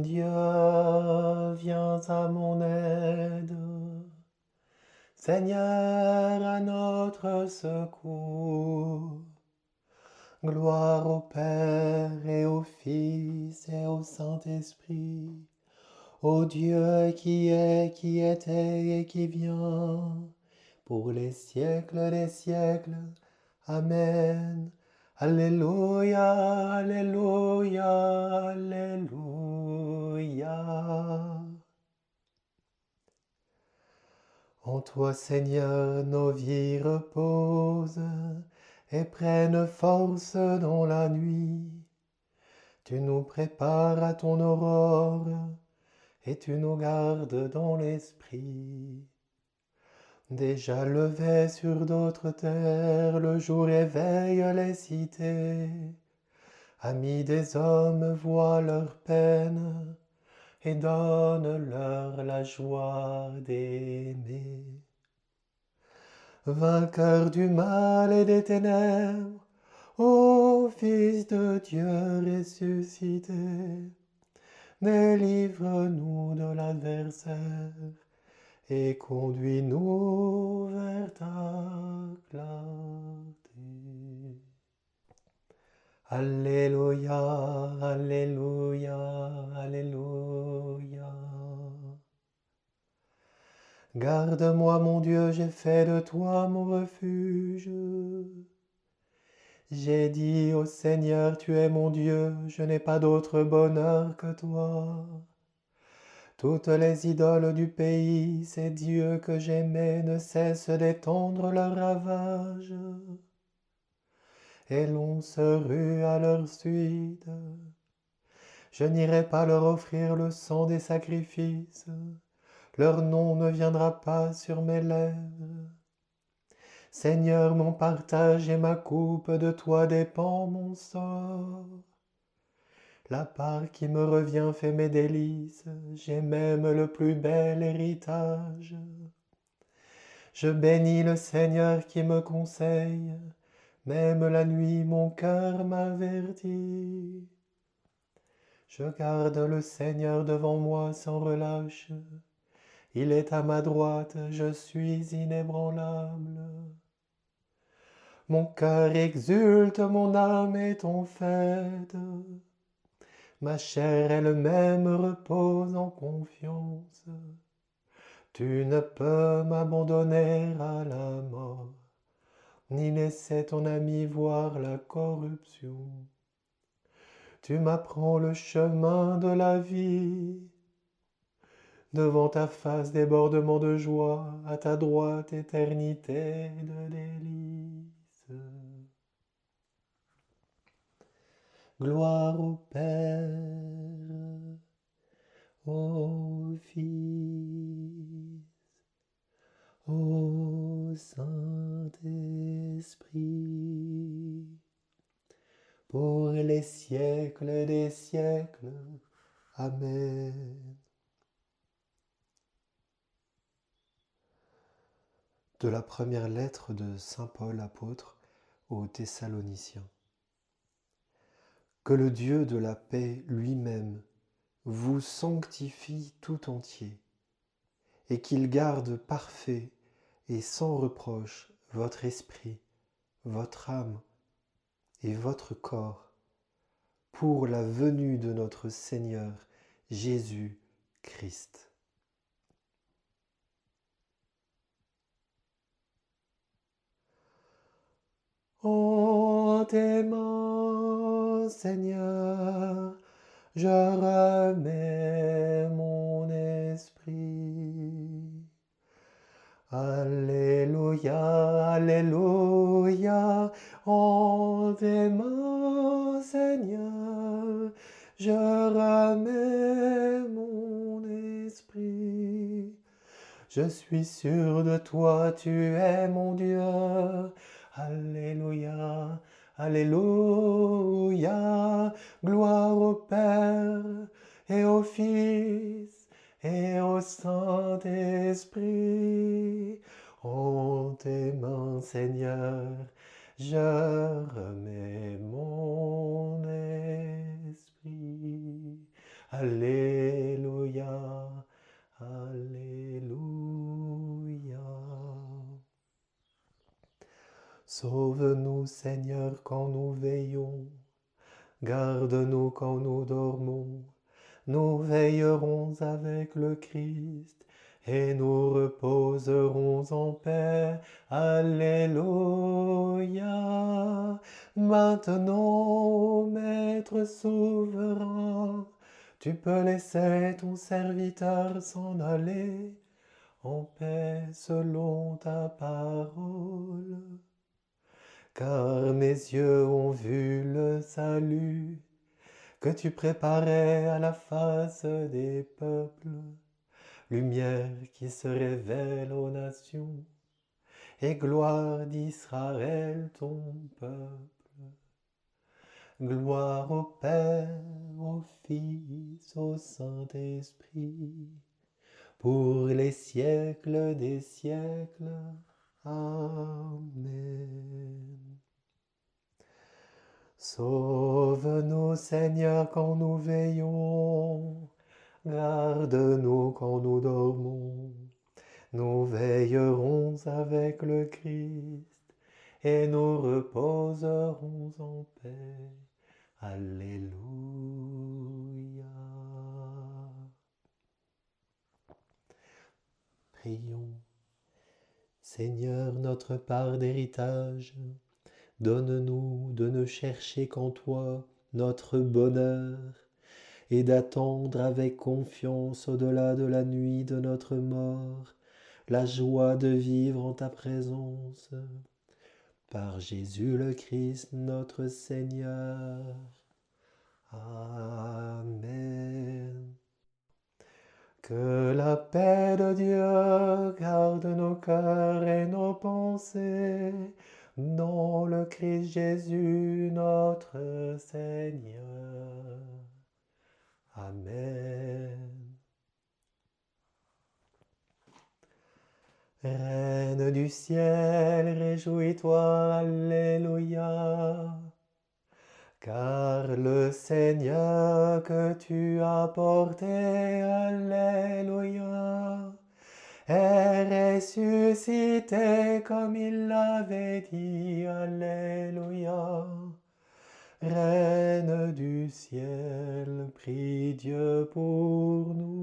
Dieu, viens à mon aide. Seigneur, à notre secours. Gloire au Père et au Fils et au Saint-Esprit, au Dieu qui est, qui était et qui vient, pour les siècles des siècles. Amen. Alléluia, Alléluia, Alléluia. En toi, Seigneur, nos vies reposent et prennent force dans la nuit. Tu nous prépares à ton aurore et tu nous gardes dans l'esprit. Déjà levé sur d'autres terres, le jour éveille les cités. Amis des hommes, voient leur peine et donne-leur la joie d'aimer. Vainqueur du mal et des ténèbres, ô Fils de Dieu ressuscité, délivre-nous de l'adversaire et conduis-nous vers ta clarté. Alléluia, Alléluia, Alléluia. Garde-moi, mon Dieu, j'ai fait de toi mon refuge. J'ai dit au Seigneur, tu es mon Dieu, je n'ai pas d'autre bonheur que toi. Toutes les idoles du pays, ces dieux que j'aimais, ne cessent d'étendre leurs ravages. Et l'on se rue à leur suite. Je n'irai pas leur offrir le sang des sacrifices, leur nom ne viendra pas sur mes lèvres. Seigneur, mon partage et ma coupe, de toi dépend mon sort. La part qui me revient fait mes délices, j'ai même le plus bel héritage. Je bénis le Seigneur qui me conseille, même la nuit mon cœur m'avertit. Je garde le Seigneur devant moi sans relâche, il est à ma droite, je suis inébranlable. Mon cœur exulte, mon âme est en fête. Ma chair elle-même repose en confiance. Tu ne peux m'abandonner à la mort, ni laisser ton ami voir la corruption. Tu m'apprends le chemin de la vie. Devant ta face, débordement de joie, à ta droite, éternité de délices. Gloire au Père, au Fils, au Saint-Esprit, pour les siècles des siècles. Amen. De la première lettre de saint Paul apôtre aux Thessaloniciens. Que le Dieu de la paix lui-même vous sanctifie tout entier, et qu'il garde parfait et sans reproche votre esprit, votre âme et votre corps, pour la venue de notre Seigneur Jésus-Christ. En tes mains, Seigneur, je remets mon esprit. Alléluia, Alléluia, en tes mains, Seigneur, je remets mon esprit. Je suis sûr de toi, tu es mon Dieu. Alléluia, Alléluia, gloire au Père et au Fils et au Saint-Esprit. En tes mains, Seigneur, je remets mon esprit. Alléluia, Alléluia. Sauve-nous, Seigneur, quand nous veillons, garde-nous quand nous dormons. Nous veillerons avec le Christ et nous reposerons en paix. Alléluia. Maintenant, Maître souverain, tu peux laisser ton serviteur s'en aller en paix selon ta parole. Car mes yeux ont vu le salut que tu préparais à la face des peuples, lumière qui se révèle aux nations, et gloire d'Israël ton peuple. Gloire au Père, au Fils, au Saint-Esprit, pour les siècles des siècles. Amen. Sauve-nous, Seigneur, quand nous veillons, garde-nous quand nous dormons. Nous veillerons avec le Christ et nous reposerons en paix. Alléluia. Prions. Seigneur, notre part d'héritage, donne-nous de ne chercher qu'en toi notre bonheur et d'attendre avec confiance au-delà de la nuit de notre mort la joie de vivre en ta présence. Par Jésus le Christ notre Seigneur. Amen. Que la paix de Dieu garde nos cœurs et nos pensées dans le Christ Jésus notre Seigneur. Amen. Reine du ciel, réjouis-toi, Alléluia. Car le Seigneur que tu as porté, Alléluia, est ressuscité comme il l'avait dit, Alléluia. Reine du ciel, prie Dieu pour nous.